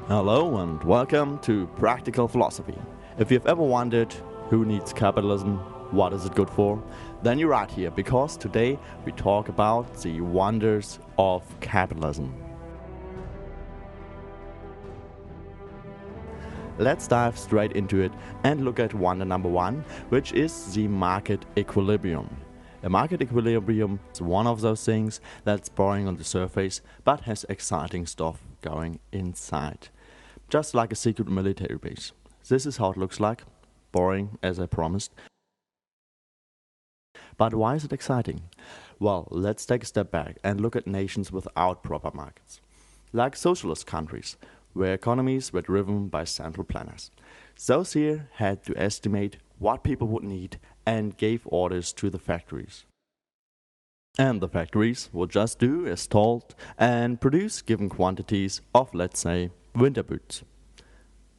Hello and welcome to Practical Philosophy. If you've ever wondered who needs capitalism, what is it good for, then you're right here because today we talk about the wonders of capitalism. Let's dive straight into it and look at wonder number one, which is the market equilibrium. A market equilibrium is one of those things that's boring on the surface but has exciting stuff going inside. Just like a secret military base. This is how it looks like. Boring, as I promised. But why is it exciting? Well, let's take a step back and look at nations without proper markets. Like socialist countries, where economies were driven by central planners. Those here had to estimate what people would need and gave orders to the factories. And the factories would just do as told and produce given quantities of, let's say, winter boots.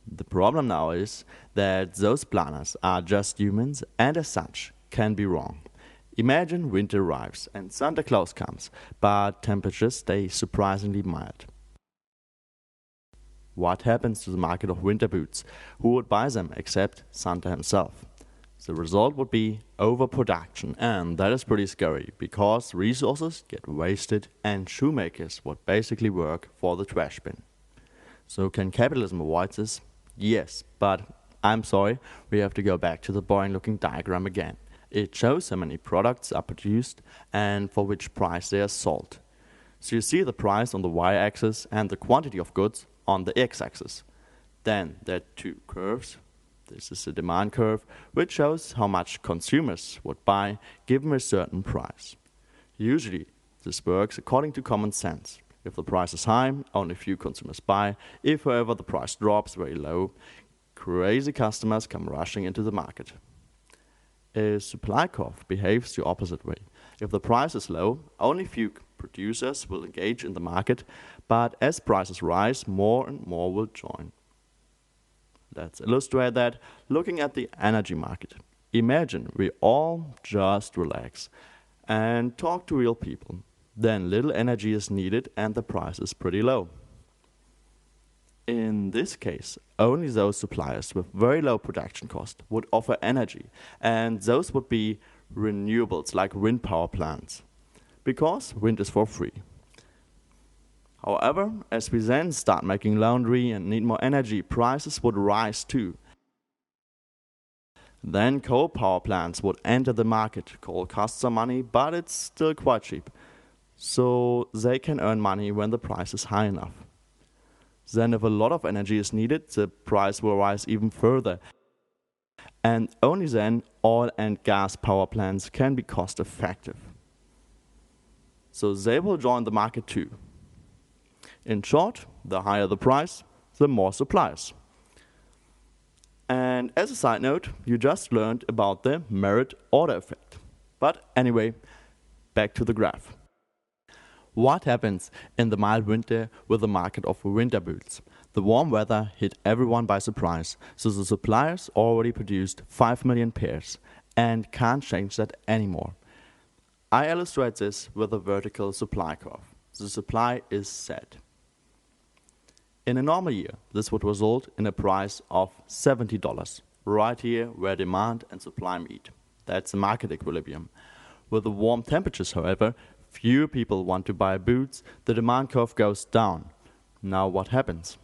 The problem now is that those planners are just humans and as such can be wrong. Imagine winter arrives and Santa Claus comes, but temperatures stay surprisingly mild. What happens to the market of winter boots? Who would buy them except Santa himself? The result would be overproduction, and that is pretty scary because resources get wasted and shoemakers would basically work for the trash bin. So can capitalism avoid this? Yes, but I'm sorry, we have to go back to the boring looking diagram again. It shows how many products are produced and for which price they are sold. So you see the price on the y-axis and the quantity of goods on the x-axis. Then there are two curves. This is the demand curve, which shows how much consumers would buy given a certain price. Usually, this works according to common sense. If the price is high, only few consumers buy. If, however, the price drops very low, crazy customers come rushing into the market. A supply curve behaves the opposite way. If the price is low, only few producers will engage in the market, but as prices rise, more and more will join. Let's illustrate that looking at the energy market. Imagine we all just relax and talk to real people. Then little energy is needed and the price is pretty low. In this case, only those suppliers with very low production cost would offer energy, and those would be renewables like wind power plants, because wind is for free. However, as we then start making laundry and need more energy, prices would rise too. Then coal power plants would enter the market. Coal costs some money, but it's still quite cheap. So they can earn money when the price is high enough. Then if a lot of energy is needed, the price will rise even further. And only then oil and gas power plants can be cost effective. So they will join the market too. In short, the higher the price, the more suppliers. And as a side note, you just learned about the merit order effect. But anyway, back to the graph. What happens in the mild winter with the market of winter boots? The warm weather hit everyone by surprise, so the suppliers already produced 5 million pairs and can't change that anymore. I illustrate this with a vertical supply curve. The supply is set. In a normal year, this would result in a price of $70, right here where demand and supply meet. That's the market equilibrium. With the warm temperatures, however, few people want to buy boots, the demand curve goes down. Now what happens?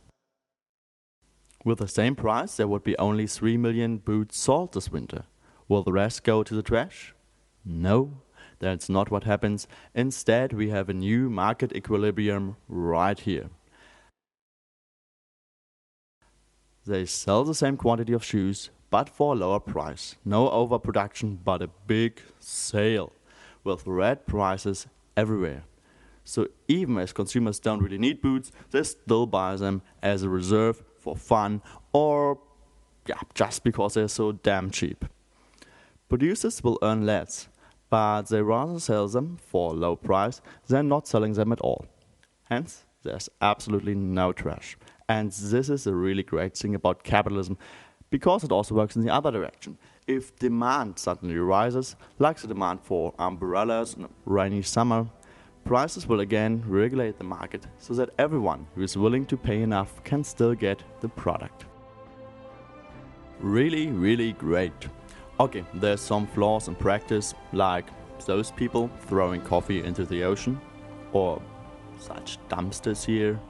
With the same price, there would be only 3 million boots sold this winter. Will the rest go to the trash? No, that's not what happens. Instead, we have a new market equilibrium right here. They sell the same quantity of shoes, but for a lower price. No overproduction, but a big sale, with red prices everywhere. So even as consumers don't really need boots, they still buy them as a reserve for fun or just because they're so damn cheap. Producers will earn less, but they rather sell them for a low price than not selling them at all. Hence, there's absolutely no trash. And this is a really great thing about capitalism, because it also works in the other direction. If demand suddenly rises, like the demand for umbrellas in a rainy summer, prices will again regulate the market so that everyone who is willing to pay enough can still get the product. Really great. Okay, there's some flaws in practice, like those people throwing coffee into the ocean, or such dumpsters here.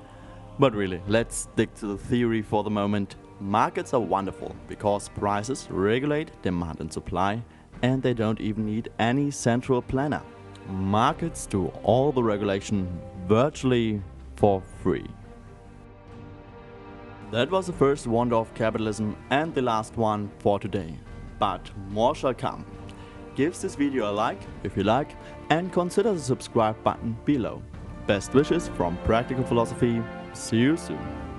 But really, let's stick to the theory for the moment. Markets are wonderful because prices regulate demand and supply, and they don't even need any central planner. Markets do all the regulation virtually for free. That was the first wonder of capitalism and the last one for today. But more shall come. Give this video a like if you like, and consider the subscribe button below. Best wishes from Practical Philosophy. See you soon.